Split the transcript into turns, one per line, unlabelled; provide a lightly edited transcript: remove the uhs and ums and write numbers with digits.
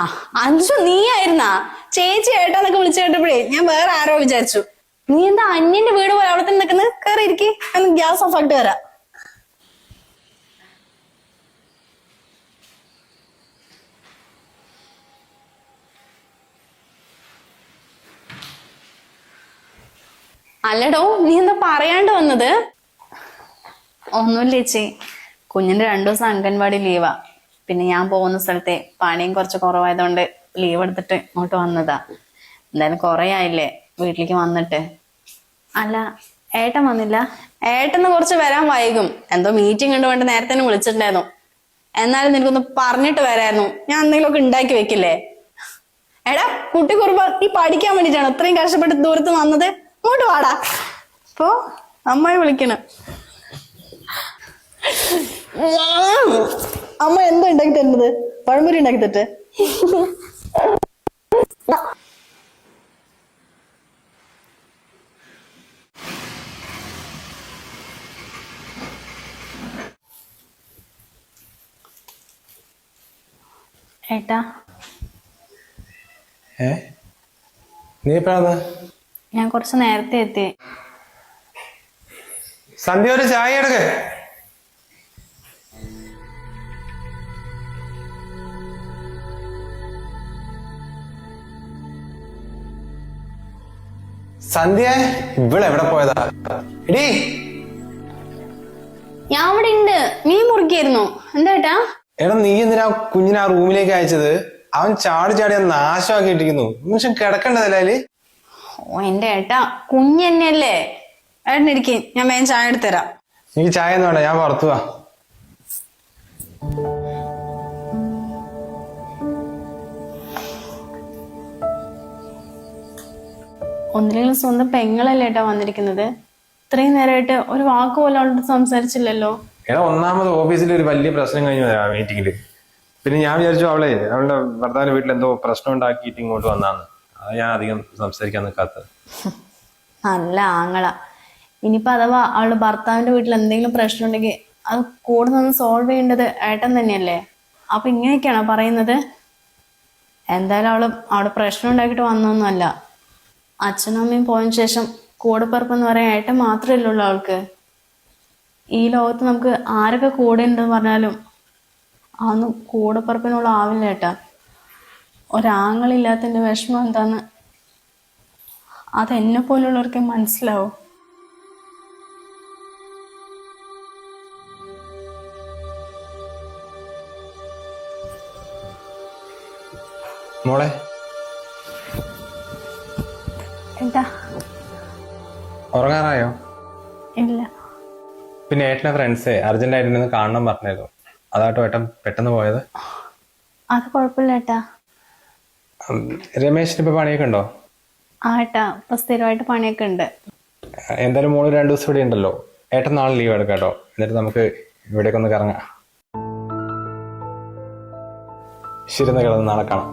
ആ അഞ്ചു നീ ആയിരുന്നാ? ചേച്ചി ഏട്ടാന്നൊക്കെ വിളിച്ചു കേട്ടപ്പോഴേ ഞാൻ വേറെ ആരോ വിചാരിച്ചു. നീ എന്താ അന്യന്റെ വീട് പോലെ അവിടെ തന്നെ നിൽക്കുന്നത്? കയറി ഇരിക്കി, ഗ്യാസ് ഓഫ് ആക്കിട്ട് വരാം. അല്ലടോ, നീ എന്താ പറയാണ്ട് വന്നത്? ഒന്നുമില്ല ചേച്ചി, കുഞ്ഞിന്റെ 2 ദിവസം അംഗൻവാടി ലീവാ. പിന്നെ ഞാൻ പോകുന്ന സ്ഥലത്തെ പണിയും കുറച്ച് കുറവായതുകൊണ്ട് ലീവ് എടുത്തിട്ട് ഇങ്ങോട്ട് വന്നതാ. എന്തായാലും കുറെ ആയില്ലേ വീട്ടിലേക്ക് വന്നിട്ട്. അല്ല, ഏട്ടൻ വന്നില്ല? ഏട്ടന് കുറച്ച് വരാൻ വൈകും, എന്തോ മീറ്റിംഗ് ഉണ്ട് വേണ്ട, നേരത്തെ തന്നെ വിളിച്ചിട്ടുണ്ടായിരുന്നു. എന്നാലും നിനക്കൊന്ന് പറഞ്ഞിട്ട് വരായിരുന്നു, ഞാൻ എന്തെങ്കിലുമൊക്കെ ഉണ്ടാക്കി വെക്കില്ലേ. എടാ കുട്ടി കുറുമ്പ, നീ പഠിക്കാൻ വേണ്ടിട്ടാണ് ഇത്രയും കഷ്ടപ്പെട്ട് ദൂരത്ത് വന്നത്? ഇങ്ങോട്ട് വാടാ. ഇപ്പൊ അമ്മായി വിളിക്കണം. അമ്മ എന്താ ഉണ്ടാക്കി തരുന്നത്? പഴംപൊരി ഉണ്ടാക്കി തട്ടെ? ഏട്ടാ,
നീ എപ്പോഴാ?
ഞാൻ കുറച്ച് നേരത്തെ എത്തി.
സന്ധ്യ ഒരു ചായ എടുക്ക്. സന്ധ്യ, ഇവിടെ എവിടെ പോയതാ? എടീ,
ഞാൻ ഇവിടെ ഉണ്ട്. മീൻ മുറിക്കായിരുന്നു. എന്താ ഏട്ടാ?
എടാ, നീ എന്തിനാ കുഞ്ഞിനെ ആ റൂമിലേക്ക് അയച്ചത്? അവൻ ചാടി ചാടി നാശമാക്കി ഇട്ടിരിക്കുന്നു. നിമിഷം കിടക്കണ്ടതല്ലേ അതില്?
ഓ എന്റെ ഏട്ടാ, കുഞ്ഞ് തന്നെയല്ലേ. ഏട്ടൻ ഇരിക്കും, ഞാൻ വേഗം ചായ എടുത്തരാം.
എനിക്ക് ചായ ഒന്നും വേണ്ട, ഞാൻ പുറത്തു പോവാ.
ഒന്നിലെങ്കിലും സ്വന്തം പെങ്ങളല്ലേ ഏട്ടാ വന്നിരിക്കുന്നത്. ഇത്രയും നേരമായിട്ട് ഒരു വാക്ക് പോലെ അവളോട് സംസാരിച്ചില്ലല്ലോ.
എടാ, ഒന്നാമത് ഓഫീസിൽ ഒരു വലിയ പ്രശ്നം കഴിഞ്ഞു മീറ്റിംഗില്. പിന്നെ ഞാൻ വിചാരിച്ചു അവളുടെ ഭർത്താവിന്റെ വീട്ടിൽ എന്തോ പ്രശ്നം ഉണ്ടാക്കിയിട്ട് ഇങ്ങോട്ട് വന്നാന്ന്. അത് ഞാൻ അധികം സംസാരിക്കാൻ നിൽക്കാത്തത്.
നല്ല ആങ്ങള. ഇനിയിപ്പോ അഥവാ അവളുടെ ഭർത്താവിന്റെ വീട്ടിൽ എന്തെങ്കിലും പ്രശ്നം ഉണ്ടെങ്കിൽ അത് കൂടെ നിന്ന് സോൾവ് ചെയ്യേണ്ടത് ഏട്ടൻ തന്നെയല്ലേ. അപ്പൊ ഇങ്ങനെയൊക്കെയാണോ പറയുന്നത്? എന്തായാലും അവിടെ പ്രശ്നം ഉണ്ടാക്കിയിട്ട് വന്നൊന്നുമല്ല. അച്ഛനും അമ്മയും പോയതിനു ശേഷം കൂടെ പിറപ്പെന്ന് പറയാൻ ഏട്ടൻ മാത്രമല്ലേ ഉള്ളൂ അവൾക്ക്. ഈ ലോകത്ത് നമുക്ക് ആരൊക്കെ കൂടെ ഉണ്ടെന്ന് പറഞ്ഞാലും അതൊന്നും കൂടെ പിറപ്പിനുള്ള ആവില്ല ഏട്ടാ. ഒരാങ്ങളില്ലാത്തതിന്റെ വിഷമം എന്താന്ന് അതെന്നെ പോലുള്ളവർക്ക് മനസ്സിലാവും.
മോളെ,
എന്താ?
ഉറങ്ങാറായോ?
ഇല്ല.
പിന്നെ ഏട്ടനെ ഫ്രണ്ട്സേ അർജന്റ് ആയിട്ട് കാണണം പറഞ്ഞായിരുന്നു. അതാട്ടോ ഏട്ടൻ പെട്ടെന്ന് പോയത്.
അത് കുഴപ്പമില്ല ഏട്ടാ.
രമേശിന് ഇപ്പൊ പണിയൊക്കെ ഉണ്ടോ?
ആ ഏട്ടാ, ഇപ്പൊ സ്ഥിരമായിട്ട് പണിയൊക്കെ ഉണ്ട്.
എന്തായാലും മോള് 2 ദിവസം ഇവിടെ ഉണ്ടല്ലോ. ഏട്ടൻ നാളെ ലീവ് എടുക്കാം കേട്ടോ. എന്നിട്ട് നമുക്ക് ഇവിടേക്കൊന്ന് കറങ്ങാം. ശരി, കിടന്ന് നാളെ കാണാം.